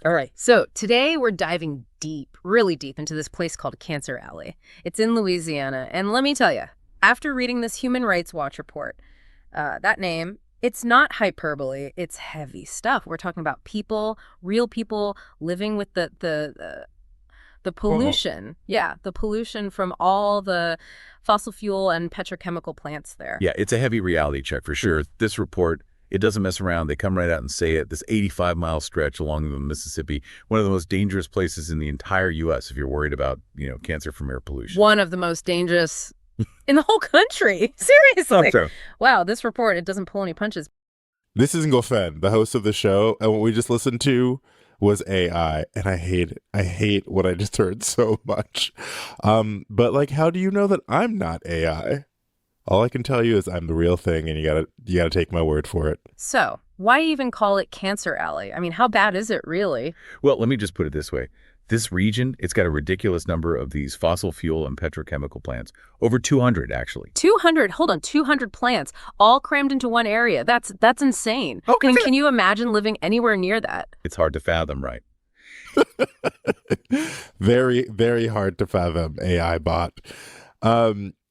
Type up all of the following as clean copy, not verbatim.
All right. So today we're diving deep, really deep into this place called Cancer Alley. It's in Louisiana. And let me tell you, after reading this Human Rights Watch report, that name, it's not hyperbole. It's heavy stuff. We're talking about people, real people living with the Well, pollution. Yeah, the pollution from all the fossil fuel and petrochemical plants there. yeah, it's a heavy reality check for sure. This report, it doesn't mess around. They come right out and say it. This 85-mile stretch along the Mississippi, one of the most dangerous places in the entire U.S. if you're worried about, cancer from air pollution. One of the most dangerous in the whole country. Thought Seriously. so. Wow, this report, it doesn't pull any punches. This is Ngofen, the host of the show, and what we just listened to was AI, and I hate it. I hate what I just heard so much. But like, how do you know that I'm not AI? All I can tell you is I'm the real thing, and you gotta take my word for it. So, why even call it Cancer Alley? I mean, how bad is it really? Well, let me just put it this way. This region, it's got a ridiculous number of these fossil fuel and petrochemical plants. Over 200, actually. 200, hold on, 200 plants, all crammed into one area. That's insane. Okay. I mean, can you imagine living anywhere near that? It's hard to fathom, right? Very, very hard to fathom, AI bot.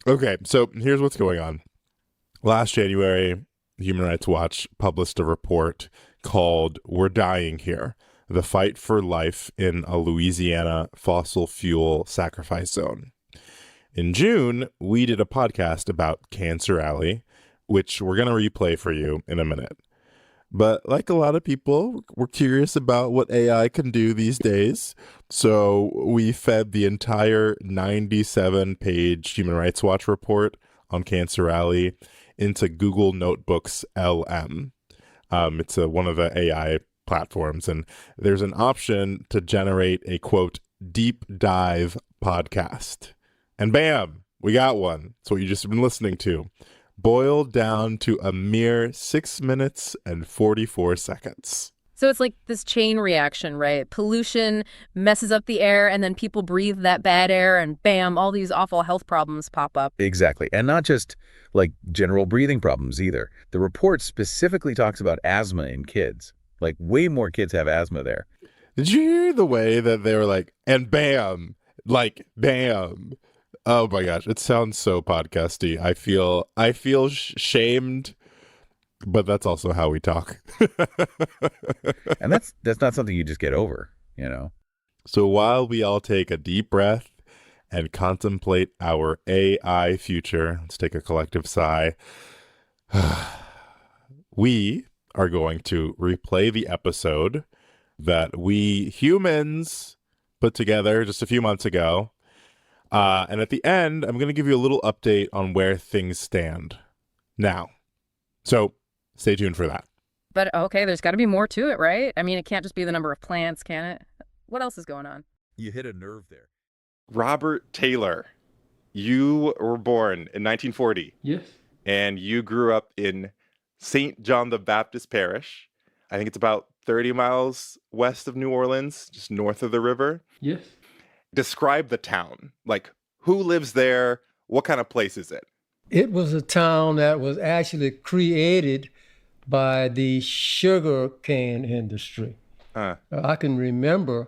Okay, so here's what's going on. Last January, Human Rights Watch published a report called "We're Dying Here: The Fight for Life in a Louisiana Fossil Fuel Sacrifice Zone." In June, we did a podcast about Cancer Alley, which we're going to replay for you in a minute. But like a lot of people, we're curious about what AI can do these days. So we fed the entire 97-page Human Rights Watch report on Cancer Alley into Google Notebooks LM. It's one of the AI platforms, and there's an option to generate a, quote, deep dive podcast. And bam, we got one. It's what you just been listening to. Boiled down to a mere 6 minutes and 44 seconds. So it's like this chain reaction, right? Pollution messes up the air, and then people breathe that bad air, and bam, all these awful health problems pop up. Exactly. And not just like general breathing problems either. The report specifically talks about asthma in kids. Like way more kids have asthma there. Did you hear the way that they were like, and bam, like bam? Oh my gosh, it sounds so podcasty. I feel shamed, but that's also how we talk. And that's not something you just get over, So while we all take a deep breath and contemplate our AI future, let's take a collective sigh. We are going to replay the episode that we humans put together just a few months ago. And at the end, I'm going to give you a little update on where things stand now. So stay tuned for that. But okay, there's got to be more to it, right? I mean, it can't just be the number of plants, can it? What else is going on? You hit a nerve there. Robert Taylor, you were born in 1940. Yes. And you grew up in St. John the Baptist Parish. I think it's about 30 miles west of New Orleans, just north of the river. Yes. Describe the town. Like, who lives there? What kind of place is it? It was a town that was actually created by the sugar cane industry. I can remember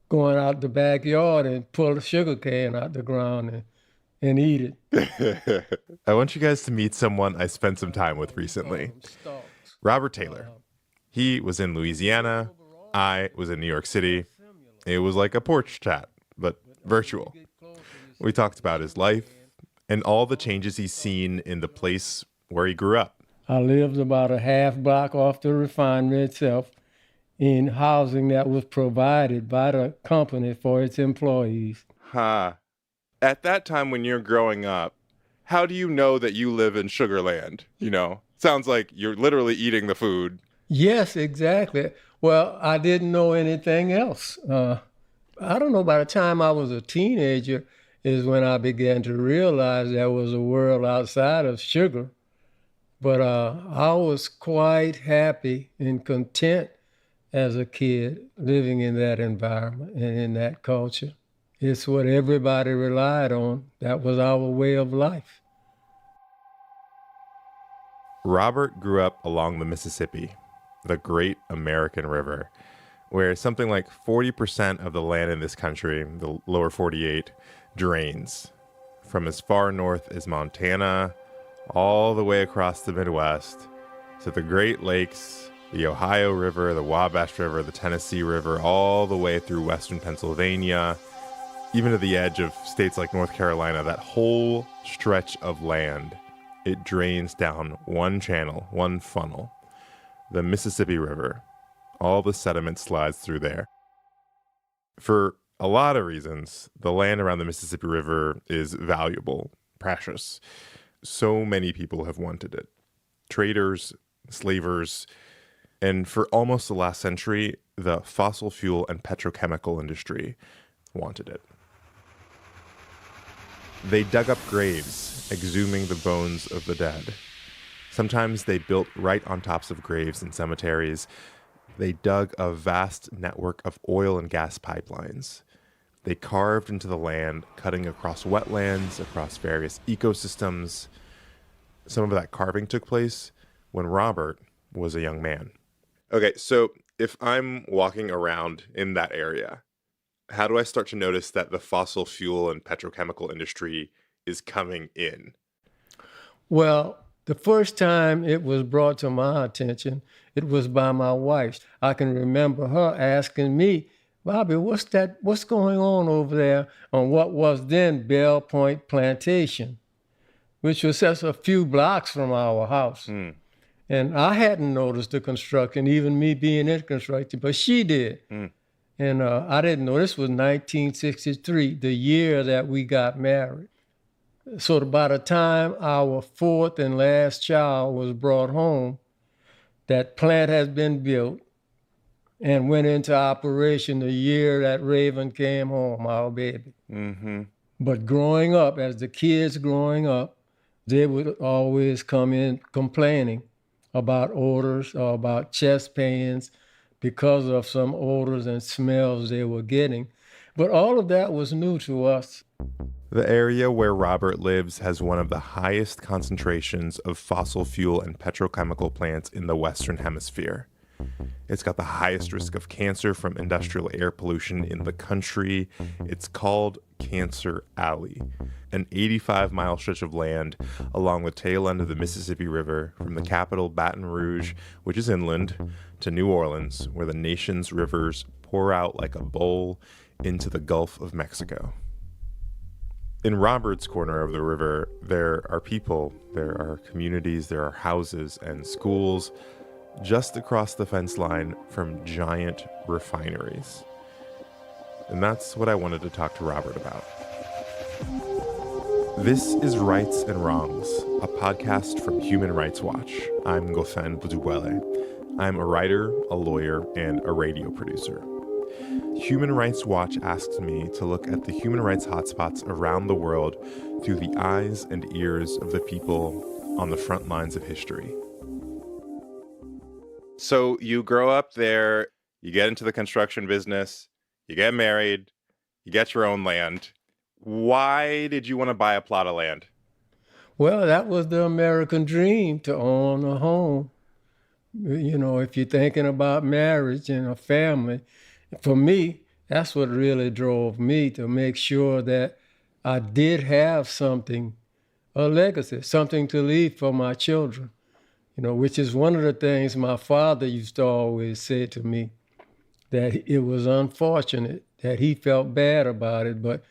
going out the backyard and pull a sugar cane out the ground and eat it. I want you guys to meet someone I spent some time with recently. Robert Taylor. He was in Louisiana. I was in New York City. It was like a porch chat, but virtual. We talked about his life and all the changes he's seen in the place where he grew up. I lived about a half block off the refinery itself in housing that was provided by the company for its employees. At that time when you're growing up, how do you know that you live in Sugarland? Sounds like you're literally eating the food. Yes, exactly. Well, I didn't know anything else. I don't know, by the time I was a teenager is when I began to realize there was a world outside of sugar. But I was quite happy and content as a kid living in that environment and in that culture. It's what everybody relied on. That was our way of life. Robert grew up along the Mississippi, the great American river, where something like 40% of the land in this country, the lower 48, drains from as far north as Montana all the way across the Midwest to the Great Lakes, the Ohio River, the Wabash River, the Tennessee River, all the way through western Pennsylvania, even to the edge of states like North Carolina. That whole stretch of land, it drains down one channel, one funnel, the Mississippi River. All the sediment slides through there. For a lot of reasons, the land around the Mississippi River is valuable, precious. So many people have wanted it. Traders, slavers, and for almost the last century, the fossil fuel and petrochemical industry wanted it. They dug up graves, exhuming the bones of the dead. Sometimes they built right on tops of graves in cemeteries. They dug a vast network of oil and gas pipelines. They carved into the land, cutting across wetlands, across various ecosystems. Some of that carving took place when Robert was a young man. Okay, so if I'm walking around in that area, how do I start to notice that the fossil fuel and petrochemical industry is coming in? Well, the first time it was brought to my attention, it was by my wife. I can remember her asking me, Bobby, what's going on over there on what was then Bell Point Plantation, which was just a few blocks from our house. And I hadn't noticed the construction, even me being in construction, but she did. And I didn't know. This was 1963, the year that we got married. So by the time our fourth and last child was brought home, that plant has been built and went into operation the year that Raven came home, our baby. But growing up, as the kids growing up, they would always come in complaining about odors or about chest pains because of some odors and smells they were getting. But all of that was new to us. The area where Robert lives has one of the highest concentrations of fossil fuel and petrochemical plants in the Western Hemisphere. It's got the highest risk of cancer from industrial air pollution in the country. It's called Cancer Alley, an 85-mile stretch of land along the tail end of the Mississippi River from the capital, Baton Rouge, which is inland, to New Orleans, where the nation's rivers pour out like a bowl into the Gulf of Mexico. In Robert's corner of the river, there are people, there are communities, there are houses and schools just across the fence line from giant refineries. And that's what I wanted to talk to Robert about. This is Rights and Wrongs, a podcast from Human Rights Watch. I'm Gofen Buduwele. I'm a writer, a lawyer, and a radio producer. Human Rights Watch asked me to look at the human rights hotspots around the world through the eyes and ears of the people on the front lines of history. So you grow up there, you get into the construction business, you get married, you get your own land. Why did you want to buy a plot of land? Well, that was the American dream, to own a home. You know, if you're thinking about marriage and a family, for me, that's what really drove me, to make sure that I did have something, a legacy, something to leave for my children. You know, which is one of the things my father used to always say to me, that it was unfortunate, that he felt bad about it, but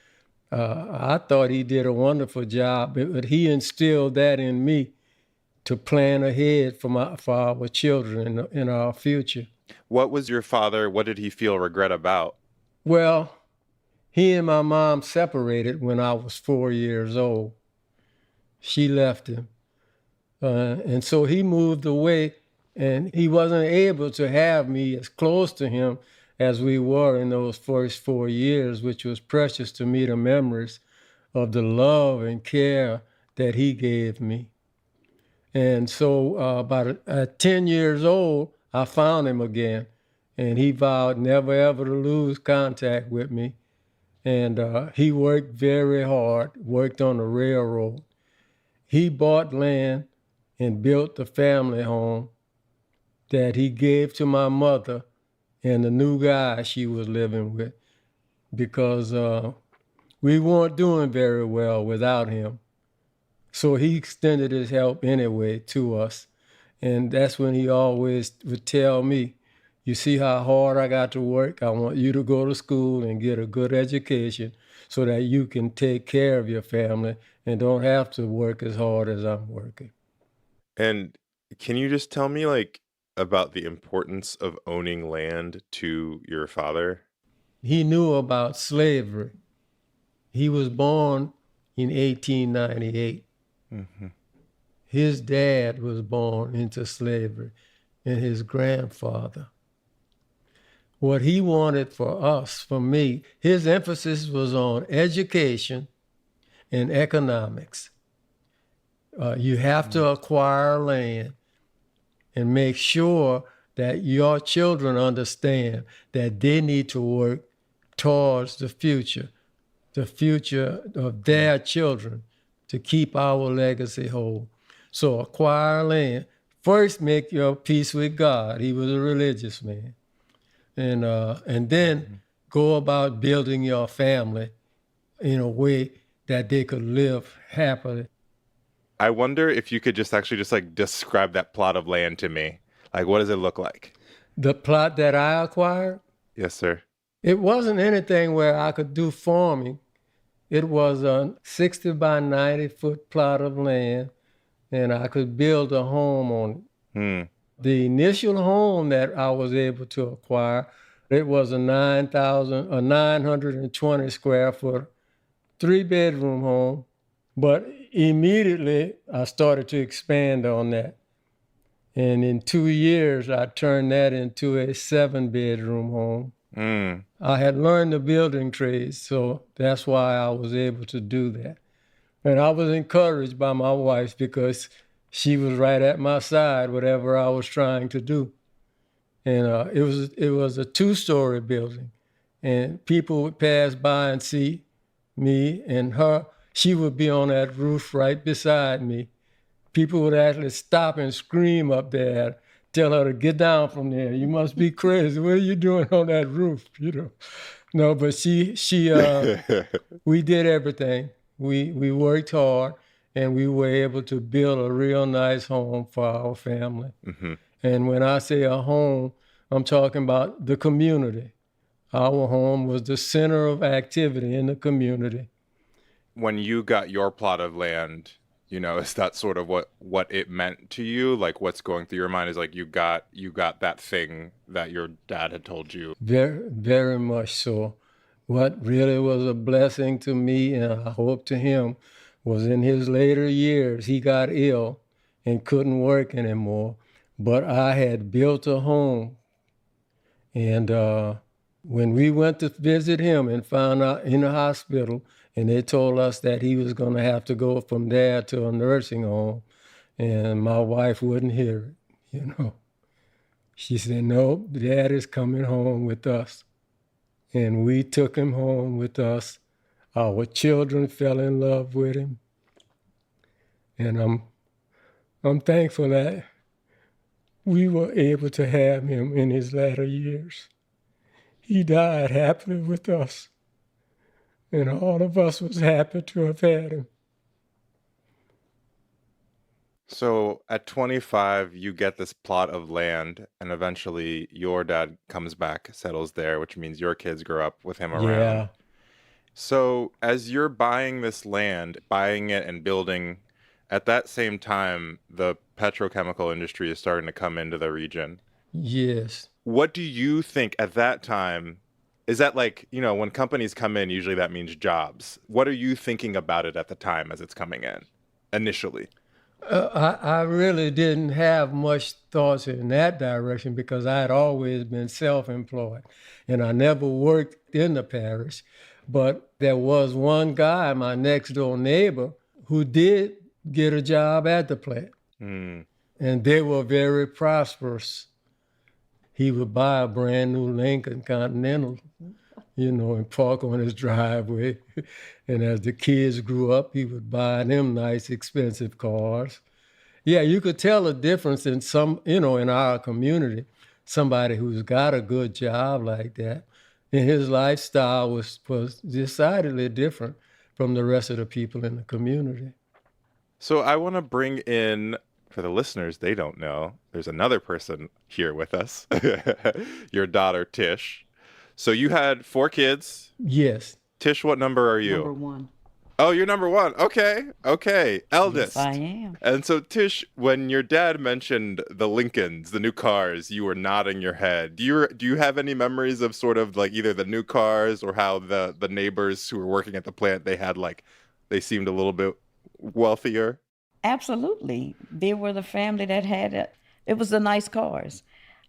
I thought he did a wonderful job. But he instilled that in me to plan ahead for our children in our future. What was your father, what did he feel regret about? Well, he and my mom separated when I was 4 years old. She left him. And so he moved away, and he wasn't able to have me as close to him as we were in those first 4 years, which was precious to me, the memories of the love and care that he gave me. And so at 10 years old, I found him again, and he vowed never ever to lose contact with me. And he worked very hard, worked on the railroad. He bought land and built the family home that he gave to my mother and the new guy she was living with, because we weren't doing very well without him. So he extended his help anyway to us. And that's when he always would tell me, you see how hard I got to work? I want you to go to school and get a good education so that you can take care of your family and don't have to work as hard as I'm working. And can you just tell me, like, about the importance of owning land to your father? He knew about slavery. He was born in 1898. His dad was born into slavery, and his grandfather. What he wanted for us, for me, his emphasis was on education and economics. You have to acquire land and make sure that your children understand that they need to work towards the future of their children, to keep our legacy whole. So acquire land. First, make your peace with God. He was a religious man. And then go about building your family in a way that they could live happily. I wonder if you could just actually just like describe that plot of land to me. Like, what does it look like? The plot that I acquired, Yes, sir. it wasn't anything where I could do farming. It was a 60 by 90 foot plot of land, and I could build a home on it. The initial home that I was able to acquire, it was a 920 square foot, 3-bedroom home. But immediately I started to expand on that. And in 2 years, I turned that into a 7-bedroom home. I had learned the building trades, so that's why I was able to do that. And I was encouraged by my wife because she was right at my side, whatever I was trying to do. And it was a 2-story building, and people would pass by and see me and her. She would be on that roof right beside me. People would actually stop and scream up there, tell her to get down from there. You must be crazy. What are you doing on that roof? You know, no, but we did everything. We worked hard, and we were able to build a real nice home for our family. And when I say a home, I'm talking about the community. Our home was the center of activity in the community. When you got your plot of land, you know, is that sort of what it meant to you? Like, what's going through your mind is like you got that thing that your dad had told you. Very, very much so. What really was a blessing to me, and I hope to him, was in his later years, he got ill and couldn't work anymore. But I had built a home. And when we went to visit him and found out in the hospital, and they told us that he was going to have to go from there to a nursing home, and my wife wouldn't hear it, you know. She said, no, Dad is coming home with us. And we took him home with us. Our children fell in love with him. And I'm thankful that we were able to have him in his latter years. He died happily with us, and all of us was happy to have had him. So at 25, you get this plot of land, and eventually your dad comes back, settles there, which means your kids grow up with him around. Yeah. So as you're buying this land, buying it and building, at that same time, the petrochemical industry is starting to come into the region. Yes. What do you think at that time? Is that like, you know, when companies come in, usually that means jobs. What are you thinking about it at the time as it's coming in, initially? I really didn't have much thoughts in that direction because I had always been self-employed, and I never worked in the parish. But there was one guy, my next door neighbor, who did get a job at the plant. And they were very prosperous. He would buy a brand new Lincoln Continental, you know, and park on his driveway. And as the kids grew up, he would buy them nice, expensive cars. Yeah, you could tell a difference in some, you know, in our community. somebody who's got a good job like that. And his lifestyle was decidedly different from the rest of the people in the community. So I want to bring in, for the listeners, they don't know, there's another person here with us, your daughter, Tish. So you had 4 kids. Yes. Tish, what number are you? Number 1. Oh, you're number 1. Okay. Eldest. Yes, I am. And so, Tish, when your dad mentioned the Lincolns, the new cars, you were nodding your head. Do you have any memories of sort of like either the new cars or how the neighbors who were working at the plant, they seemed a little bit wealthier? Absolutely. They were the family that had it. It was the nice cars.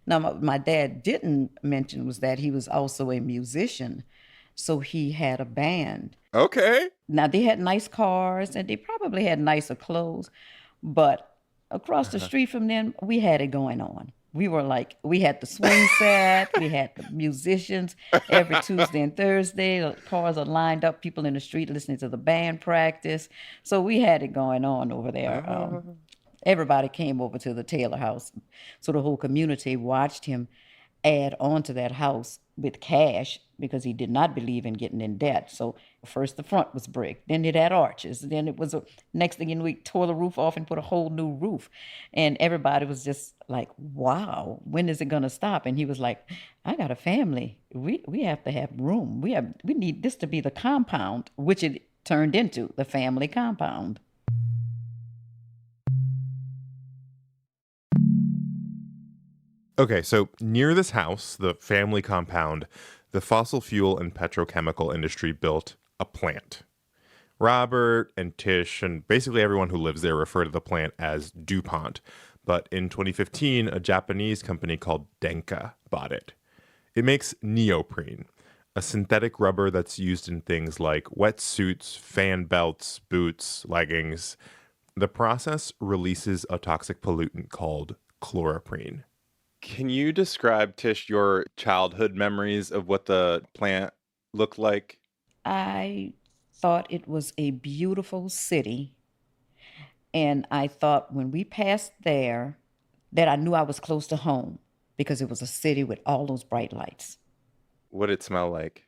Now, my dad didn't mention was that he was also a musician. So he had a band. Okay. Now, they had nice cars and they probably had nicer clothes. But across the street from them, we had it going on. We had the swing set, we had the musicians every Tuesday and Thursday. The cars are lined up, people in the street listening to the band practice. So we had it going on over there. Everybody came over to the Taylor house. So the whole community watched him add on to that house with cash because he did not believe in getting in debt. So first the front was brick, then it had arches, then it was next thing you know, we tore the roof off and put a whole new roof. And everybody was just like, wow, when is it gonna stop? And he was like, I got a family. We have to have room. We need this to be the compound, which it turned into, the family compound. Okay, so near this house, the family compound, the fossil fuel and petrochemical industry built a plant. Robert and Tish and basically everyone who lives there refer to the plant as DuPont. But in 2015, a Japanese company called Denka bought it. It makes neoprene, a synthetic rubber that's used in things like wetsuits, fan belts, boots, leggings. The process releases a toxic pollutant called chloroprene. Can you describe, Tish, your childhood memories of what the plant looked like? I thought it was a beautiful city. And I thought when we passed there that I knew I was close to home because it was a city with all those bright lights. What did it smell like?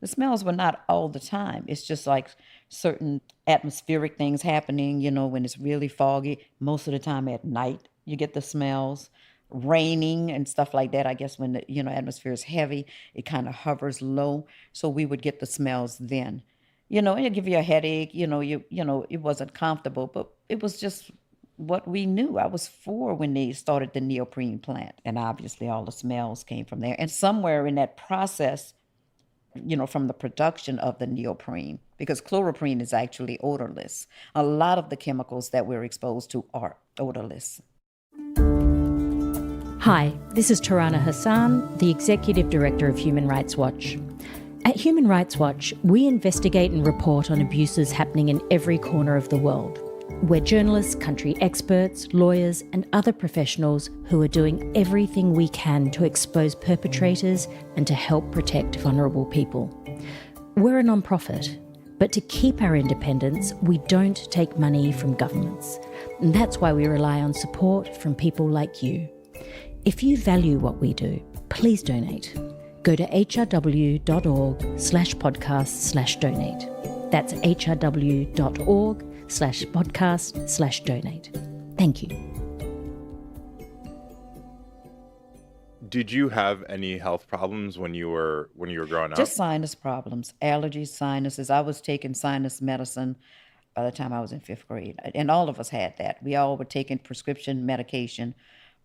The smells were not all the time. It's just like certain atmospheric things happening, when it's really foggy. Most of the time at night, you get the smells. Raining and stuff like that. I guess when the atmosphere is heavy, it kind of hovers low, so we would get the smells then. It'd give you a headache. It wasn't comfortable, but it was just what we knew. I was 4 when they started the neoprene plant, and obviously all the smells came from there. And somewhere in that process, from the production of the neoprene, because chloroprene is actually odorless. A lot of the chemicals that we're exposed to are odorless. Hi, this is Tarana Hassan, the Executive Director of Human Rights Watch. At Human Rights Watch, we investigate and report on abuses happening in every corner of the world. We're journalists, country experts, lawyers, and other professionals who are doing everything we can to expose perpetrators and to help protect vulnerable people. We're a non-profit, but to keep our independence, we don't take money from governments. And that's why we rely on support from people like you. If you value what we do, please donate. Go to hrw.org/podcast/donate. That's hrw.org/podcast/donate. Thank you. Did you have any health problems when you were growing up? Just sinus problems, allergies, sinuses. I was taking sinus medicine by the time I was in 5th grade. And all of us had that. We all were taking prescription medication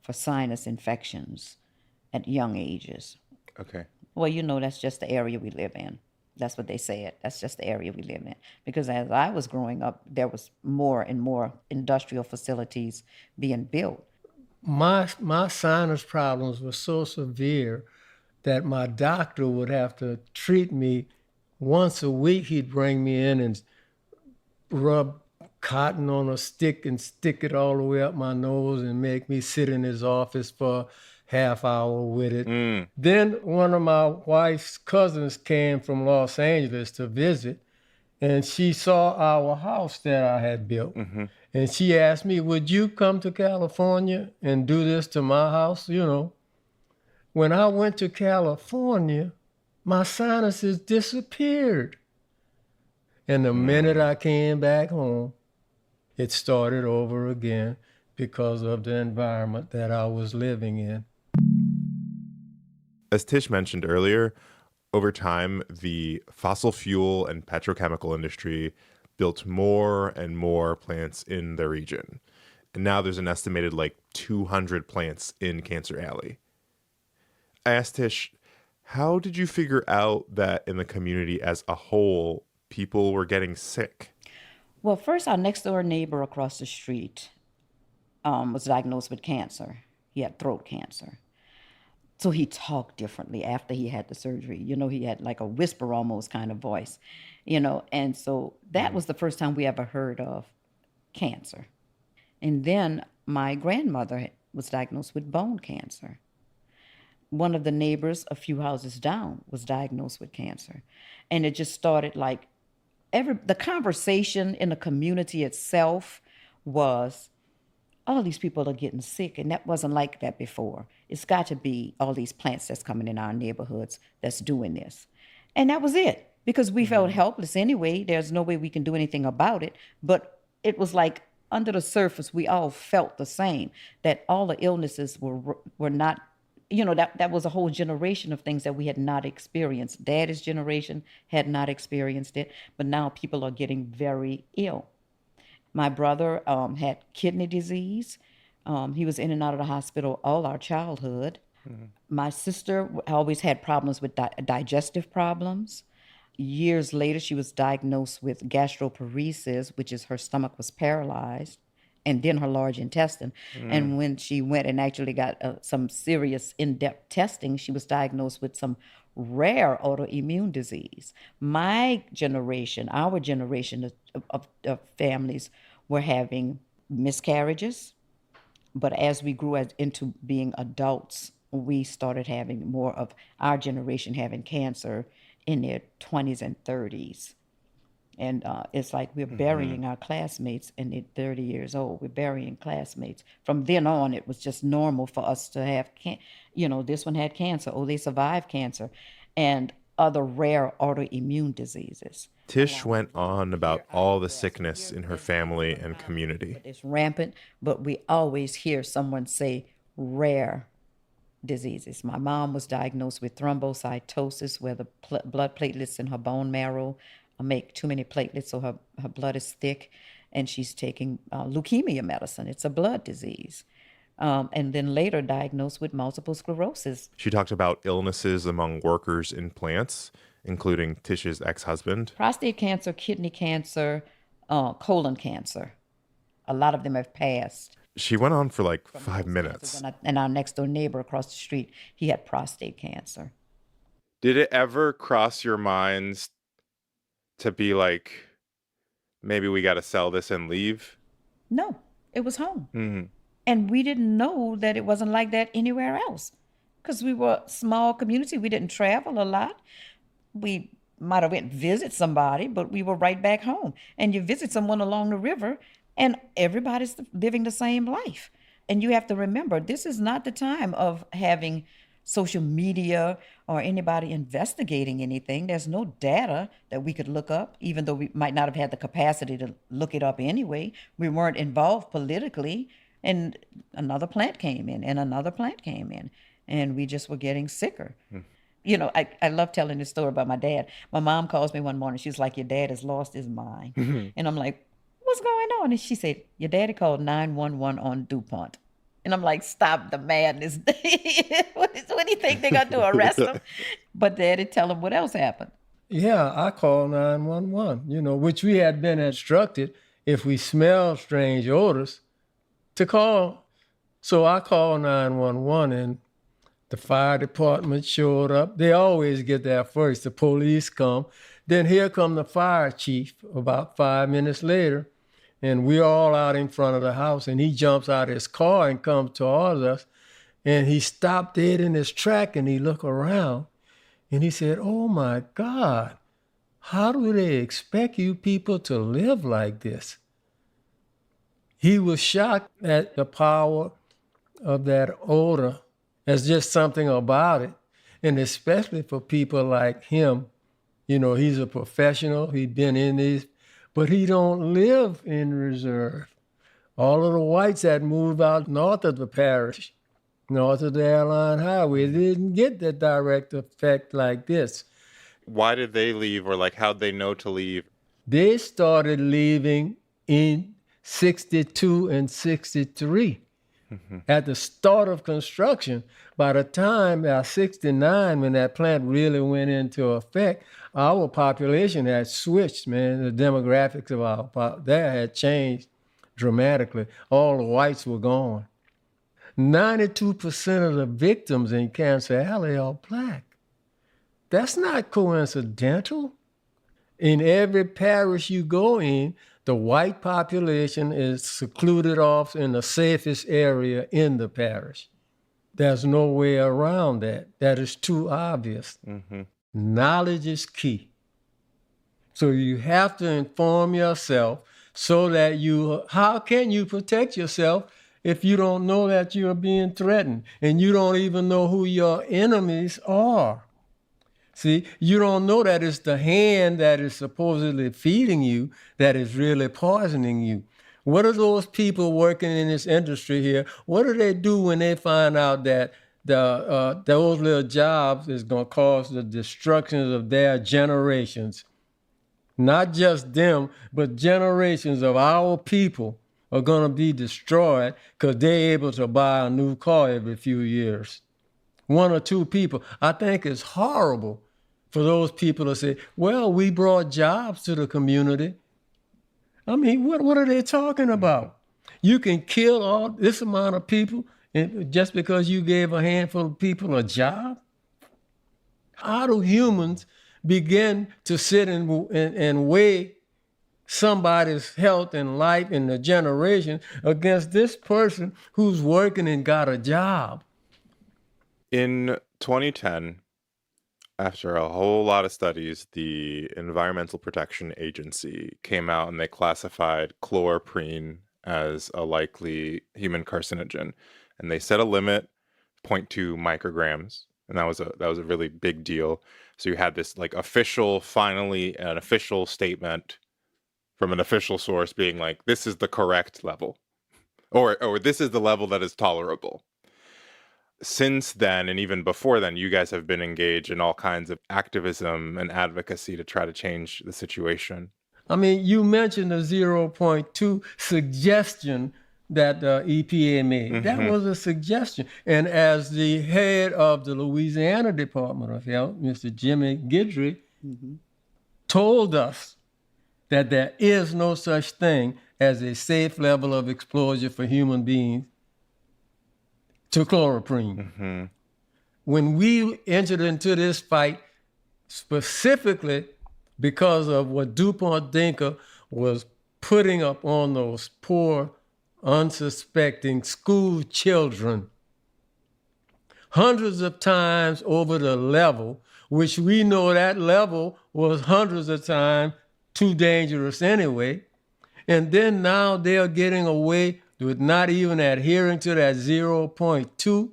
for sinus infections at young ages. Okay. Well, that's just the area we live in. That's what they say it. That's just the area we live in. Because as I was growing up, there was more and more industrial facilities being built. My sinus problems were so severe that my doctor would have to treat me once a week. He'd bring me in and rub cotton on a stick and stick it all the way up my nose and make me sit in his office for half hour with it. Then one of my wife's cousins came from Los Angeles to visit, and she saw our house that I had built. Mm-hmm. And she asked me, would you come to California and do this to my house, When I went to California, my sinuses disappeared. And the minute I came back home, it started over again because of the environment that I was living in. As Tish mentioned earlier, over time, the fossil fuel and petrochemical industry built more and more plants in the region. And now there's an estimated like 200 plants in Cancer Alley. I asked Tish, how did you figure out that in the community as a whole, people were getting sick? Well, first, our next door neighbor across the street was diagnosed with cancer. He had throat cancer. So he talked differently after he had the surgery. You know, he had like a whisper almost kind of voice, you know, and so that was the first time we ever heard of cancer. And then my grandmother was diagnosed with bone cancer. One of the neighbors a few houses down was diagnosed with cancer. And it just started like the conversation in the community itself was, all these people are getting sick, and that wasn't like that before. It's got to be all these plants that's coming in our neighborhoods that's doing this. And that was it, because we felt helpless anyway. There's no way we can do anything about it. But it was like under the surface, we all felt the same, that all the illnesses were not, you know, that was a whole generation of things that we had not experienced. Daddy's generation had not experienced it, but now people are getting very ill. My brother had kidney disease. He was in and out of the hospital all our childhood. My sister always had problems with digestive problems. Years later, she was diagnosed with gastroparesis, which is her stomach was paralyzed, and then her large intestine. And when she went and actually got some serious in-depth testing, she was diagnosed with some rare autoimmune disease. My generation, our generation of families were having miscarriages, but as we grew into being adults, we started having more of our generation having cancer in their 20s and 30s. And it's like we're burying our classmates, and they're 30 years old. We're burying classmates. From then on, it was just normal for us to have, this one had cancer. Oh, they survived cancer. And other rare autoimmune diseases. Tish went on about all the sickness in her family and community. It's rampant, but we always hear someone say rare diseases. My mom was diagnosed with thrombocytosis, where the blood platelets in her bone marrow make too many platelets, so her blood is thick, and she's taking leukemia medicine. It's a blood disease. And then later diagnosed with multiple sclerosis. She talked about illnesses among workers in plants, including Tish's ex-husband. Prostate cancer, kidney cancer, colon cancer. A lot of them have passed. She went on for like 5 minutes. And our next door neighbor across the street, he had prostate cancer. Did it ever cross your minds to be like, maybe we got to sell this and leave? No, it was home. And we didn't know that it wasn't like that anywhere else, because we were a small community. We didn't travel a lot. We might have went visit somebody, but we were right back home. And you visit someone along the river, and everybody's living the same life. And you have to remember, this is not the time of having social media or anybody investigating anything. There's no data that we could look up, even though we might not have had the capacity to look it up anyway. We weren't involved politically. And another plant came in, and another plant came in, and we just were getting sicker. You know, I love telling this story about my dad. My mom calls me one morning. She's like, your dad has lost his mind. And I'm like, what's going on? And she said, your daddy called 911 on DuPont. And I'm like, stop the madness. What do you think they're going to do, arrest him? But Daddy, tell him what else happened. Yeah, I called 911, which we had been instructed if we smell strange odors to call. So I called 911, and the fire department showed up. They always get there first. The police come. Then here come the fire chief about 5 minutes later, and we're all out in front of the house, and he jumps out of his car and comes towards us, and he stopped dead in his track, and he looked around, and he said, oh my God, how do they expect you people to live like this? He was shocked at the power of that odor There's just something about it. And especially for people like him, you know, he's a professional, he's been in these, but he don't live in reserve. All of the whites that moved out north of the parish, north of the airline highway, didn't get the direct effect like this. Why did they leave, or like how'd they know to leave? They started leaving in 62 and 63. At the start of construction. By the time 69, when that plant really went into effect, our population had switched, man. The demographics of that had changed dramatically. All the whites were gone. 92% of the victims in Cancer Alley are black. That's not coincidental. In every parish you go in, the white population is secluded off in the safest area in the parish. There's no way around that. That is too obvious. Knowledge is key. So you have to inform yourself so that how can you protect yourself if you don't know that you're being threatened and you don't even know who your enemies are? See, you don't know that it's the hand that is supposedly feeding you that is really poisoning you. What are those people working in this industry here? What do they do when they find out that those little jobs is going to cause the destruction of their generations? Not just them, but generations of our people are going to be destroyed because they're able to buy a new car every few years. One or two people. I think it's horrible for those people to say, well, we brought jobs to the community. I mean, what are they talking about? You can kill all this amount of people just because you gave a handful of people a job? How do humans begin to sit and weigh somebody's health and life and the generation against this person who's working and got a job? In 2010, after a whole lot of studies, the Environmental Protection Agency came out and they classified chloroprene as a likely human carcinogen. And they set a limit, 0.2 micrograms. And that was a really big deal. So you had this like finally an official statement from an official source being like, this is the correct level, or this is the level that is tolerable. Since then, and even before then, you guys have been engaged in all kinds of activism and advocacy to try to change the situation. I mean, you mentioned the 0.2 suggestion that the EPA made. That was a suggestion. And as the head of the Louisiana Department of Health, Mr. Jimmy Guidry, told us that there is no such thing as a safe level of exposure for human beings to chloroprene. When we entered into this fight, specifically because of what DuPont Denka was putting up on those poor, unsuspecting school children, hundreds of times over the level, which we know that level was hundreds of times too dangerous anyway. And then now they're getting away with not even adhering to that 0.2.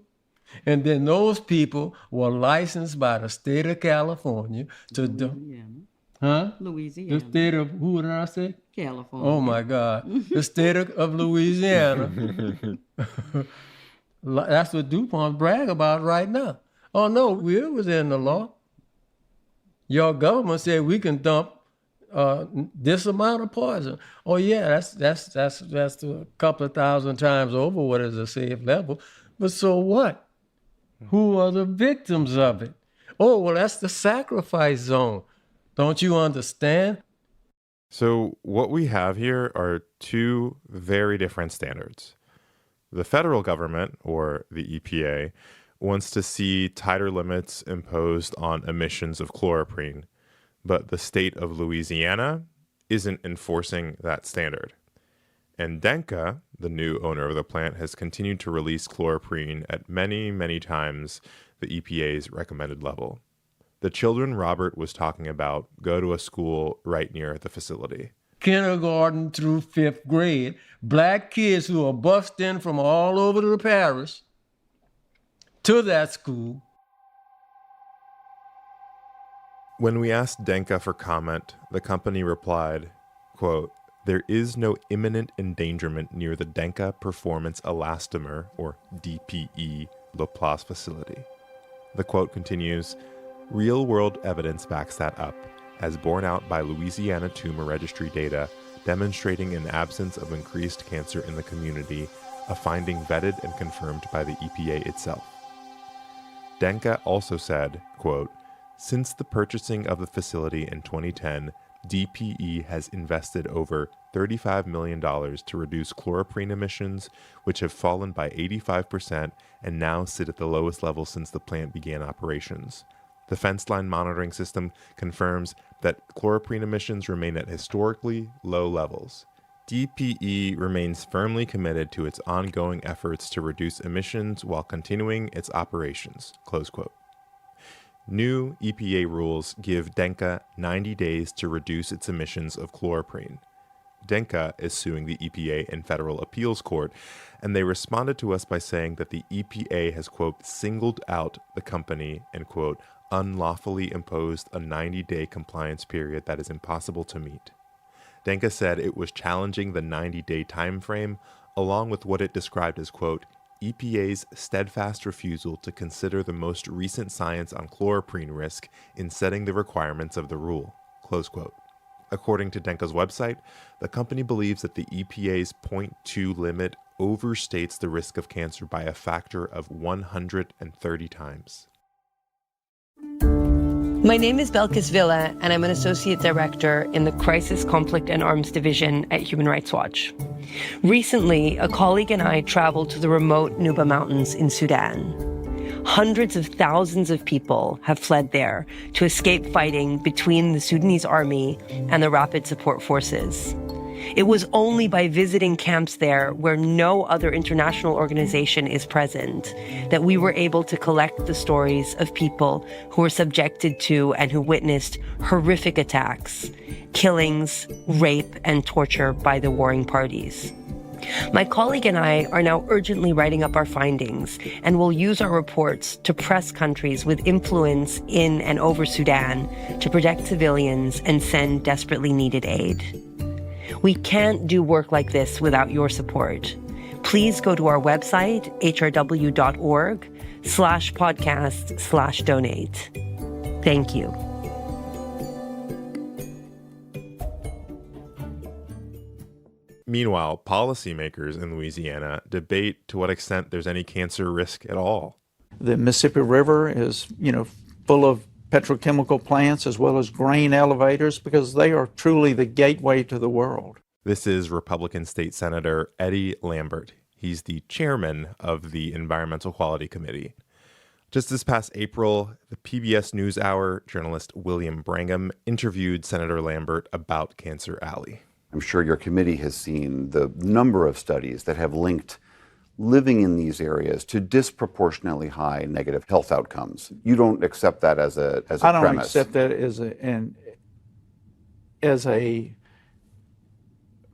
And then those people were licensed by the state of California to Louisiana. The state of, who did I say? California. Oh my God. The state of Louisiana. That's what DuPont brag about right now. Oh no, it was in the law. Your government said we can dump this amount of poison. Oh yeah, that's a couple of thousand times over what is a safe level. But so what? Who are the victims of it? Oh, well, that's the sacrifice zone. Don't you understand? So what we have here are two very different standards. The federal government, or the EPA, wants to see tighter limits imposed on emissions of chloroprene, but the state of Louisiana isn't enforcing that standard. And Denka, the new owner of the plant, has continued to release chloroprene at many, many times the EPA's recommended level. The children Robert was talking about go to a school right near the facility. Kindergarten through 5th grade, black kids who are bussed in from all over the parish to that school. When we asked Denka for comment, the company replied, quote, "There is no imminent endangerment near the Denka Performance Elastomer, or DPE, Laplace facility." The quote continues, "Real-world evidence backs that up, as borne out by Louisiana tumor registry data demonstrating an absence of increased cancer in the community, a finding vetted and confirmed by the EPA itself." Denka also said, quote, "Since the purchasing of the facility in 2010, DPE has invested over $35 million to reduce chloroprene emissions, which have fallen by 85% and now sit at the lowest level since the plant began operations. The fence line monitoring system confirms that chloroprene emissions remain at historically low levels. DPE remains firmly committed to its ongoing efforts to reduce emissions while continuing its operations." Close quote. New EPA rules give Denka 90 days to reduce its emissions of chloroprene. Denka is suing the EPA in federal appeals court, and they responded to us by saying that the EPA has, quote, "singled out the company" and, quote, "unlawfully imposed a 90-day compliance period that is impossible to meet." Denka said it was challenging the 90-day time frame, along with what it described as, quote, "EPA's steadfast refusal to consider the most recent science on chloroprene risk in setting the requirements of the rule," close quote. According to Denka's website, the company believes that the EPA's 0.2 limit overstates the risk of cancer by a factor of 130 times. My name is Belkis Villa, and I'm an associate director in the Crisis, Conflict, and Arms Division at Human Rights Watch. Recently, a colleague and I traveled to the remote Nuba Mountains in Sudan. Hundreds of thousands of people have fled there to escape fighting between the Sudanese army and the Rapid Support Forces. It was only by visiting camps there, where no other international organization is present, that we were able to collect the stories of people who were subjected to and who witnessed horrific attacks, killings, rape, and torture by the warring parties. My colleague and I are now urgently writing up our findings, and will use our reports to press countries with influence in and over Sudan to protect civilians and send desperately needed aid. We can't do work like this without your support. Please go to our website, hrw.org/podcast/donate. Thank you. Meanwhile, policymakers in Louisiana debate to what extent there's any cancer risk at all. The Mississippi River is, full of petrochemical plants as well as grain elevators, because they are truly the gateway to the world. This is Republican State Senator Eddie Lambert. He's the chairman of the Environmental Quality Committee. Just this past April, the PBS NewsHour journalist William Brangham interviewed Senator Lambert about Cancer Alley. I'm sure your committee has seen the number of studies that have linked living in these areas to disproportionately high negative health outcomes. You don't accept that as a premise? I don't accept that as a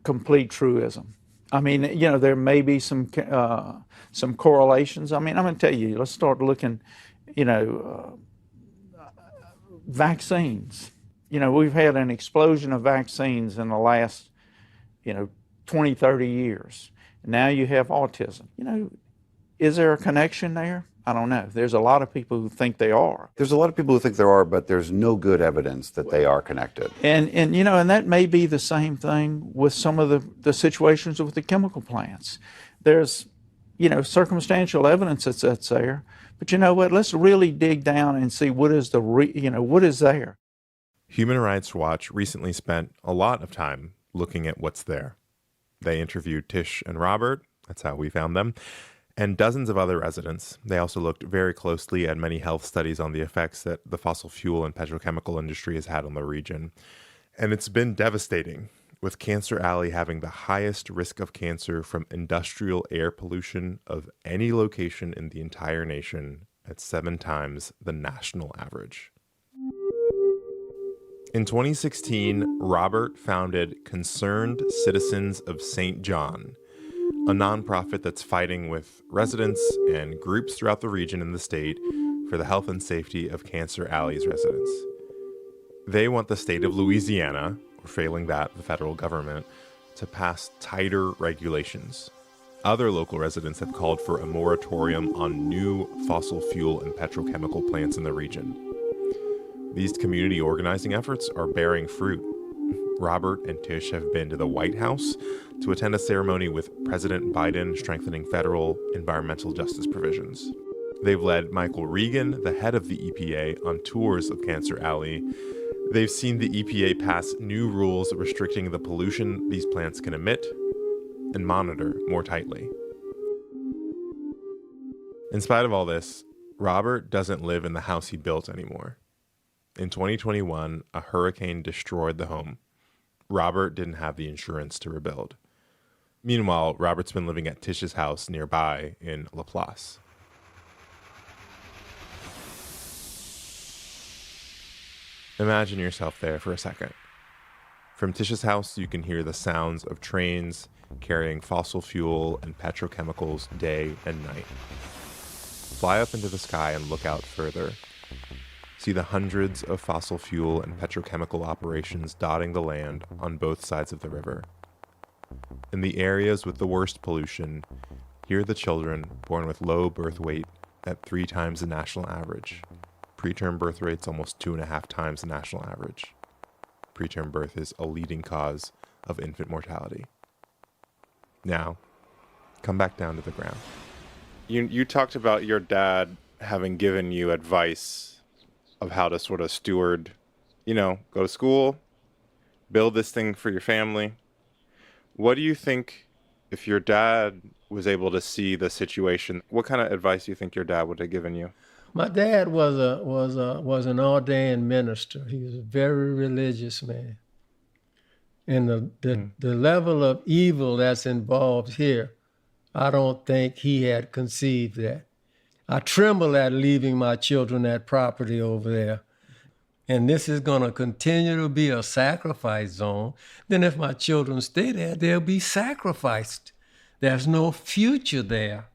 complete truism. I mean, there may be some correlations. I mean, I'm going to tell you, let's start looking, vaccines. We've had an explosion of vaccines in the last, 20, 30 years. Now you have autism. Is there a connection there? I don't know. There's a lot of people who think they are. There's a lot of people who think there are, but there's no good evidence that they are connected. And that may be the same thing with some of the situations with the chemical plants. There's, circumstantial evidence that's there. But you know what? Let's really dig down and see what is what is there. Human Rights Watch recently spent a lot of time looking at what's there. They interviewed Tish and Robert, that's how we found them, and dozens of other residents. They also looked very closely at many health studies on the effects that the fossil fuel and petrochemical industry has had on the region. And it's been devastating, with Cancer Alley having the highest risk of cancer from industrial air pollution of any location in the entire nation, at 7 times the national average. In 2016, Robert founded Concerned Citizens of St. John, a nonprofit that's fighting with residents and groups throughout the region and the state for the health and safety of Cancer Alley's residents. They want the state of Louisiana, or failing that, the federal government, to pass tighter regulations. Other local residents have called for a moratorium on new fossil fuel and petrochemical plants in the region. These community organizing efforts are bearing fruit. Robert and Tish have been to the White House to attend a ceremony with President Biden strengthening federal environmental justice provisions. They've led Michael Regan, the head of the EPA, on tours of Cancer Alley. They've seen the EPA pass new rules restricting the pollution these plants can emit and monitor more tightly. In spite of all this, Robert doesn't live in the house he built anymore. In 2021, a hurricane destroyed the home. Robert didn't have the insurance to rebuild. Meanwhile, Robert's been living at Tish's house nearby in Laplace. Imagine yourself there for a second. From Tish's house, you can hear the sounds of trains carrying fossil fuel and petrochemicals day and night. Fly up into the sky and look out further. See the hundreds of fossil fuel and petrochemical operations dotting the land on both sides of the river. In the areas with the worst pollution, hear the children born with low birth weight at 3 times the national average. Preterm birth rates almost 2.5 times the national average. Preterm birth is a leading cause of infant mortality. Now, come back down to the ground. You talked about your dad having given you advice of how to sort of steward, go to school, build this thing for your family. What do you think, if your dad was able to see the situation, what kind of advice do you think your dad would have given you? My dad was an ordained minister. He was a very religious man. And the level of evil that's involved here, I don't think he had conceived that. I tremble at leaving my children that property over there. And this is going to continue to be a sacrifice zone. Then if my children stay there, they'll be sacrificed. There's no future there.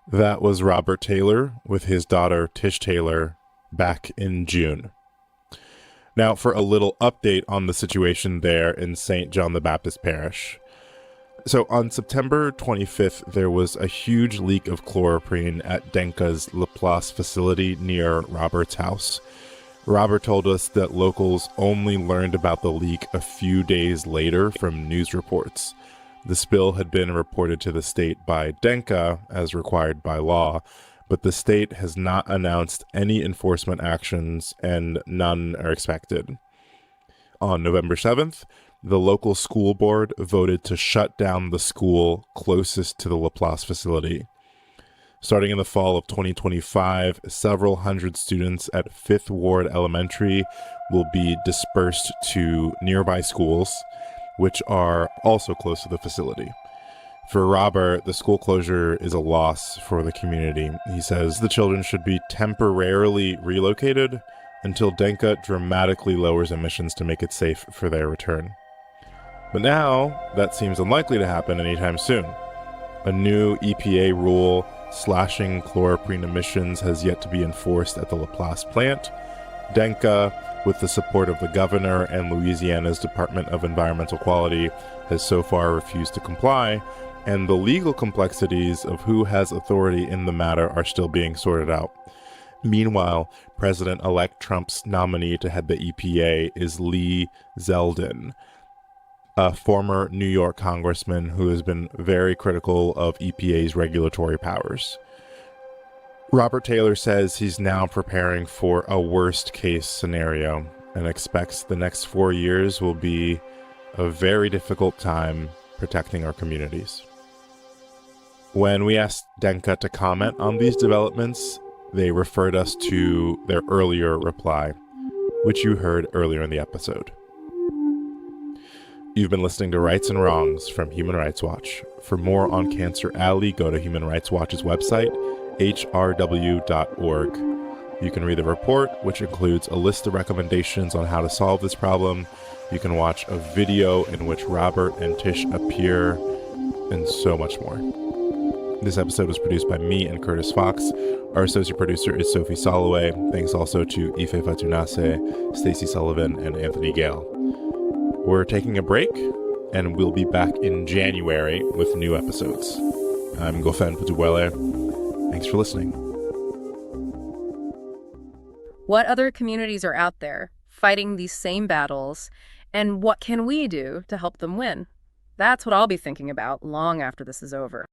That was Robert Taylor with his daughter Tish Taylor back in June. Now for a little update on the situation there in St. John the Baptist Parish. So on September 25th, there was a huge leak of chloroprene at Denka's Laplace facility near Robert's house. Robert told us that locals only learned about the leak a few days later from news reports. The spill had been reported to the state by Denka as required by law, but the state has not announced any enforcement actions and none are expected. On November 7th, the local school board voted to shut down the school closest to the Laplace facility. Starting in the fall of 2025, several hundred students at 5th Ward Elementary will be dispersed to nearby schools, which are also close to the facility. For Robert, the school closure is a loss for the community. He says the children should be temporarily relocated until Denka dramatically lowers emissions to make it safe for their return. But now, that seems unlikely to happen anytime soon. A new EPA rule slashing chloroprene emissions has yet to be enforced at the Laplace plant. Denka, with the support of the governor and Louisiana's Department of Environmental Quality, has so far refused to comply, and the legal complexities of who has authority in the matter are still being sorted out. Meanwhile, President-elect Trump's nominee to head the EPA is Lee Zeldin, a former New York congressman who has been very critical of EPA's regulatory powers. Robert Taylor says he's now preparing for a worst-case scenario and expects the next 4 years will be a very difficult time protecting our communities. When we asked Denka to comment on these developments, they referred us to their earlier reply, which you heard earlier in the episode. You've been listening to Rights and Wrongs from Human Rights Watch. For more on Cancer Alley, go to Human Rights Watch's website, hrw.org. You can read the report, which includes a list of recommendations on how to solve this problem. You can watch a video in which Robert and Tish appear, and so much more. This episode was produced by me and Curtis Fox. Our associate producer is Sophie Soloway. Thanks also to Ife Fatunase, Stacey Sullivan, and Anthony Gale. We're taking a break, and we'll be back in January with new episodes. I'm Gofen Putuwele. Thanks for listening. What other communities are out there fighting these same battles, and what can we do to help them win? That's what I'll be thinking about long after this is over.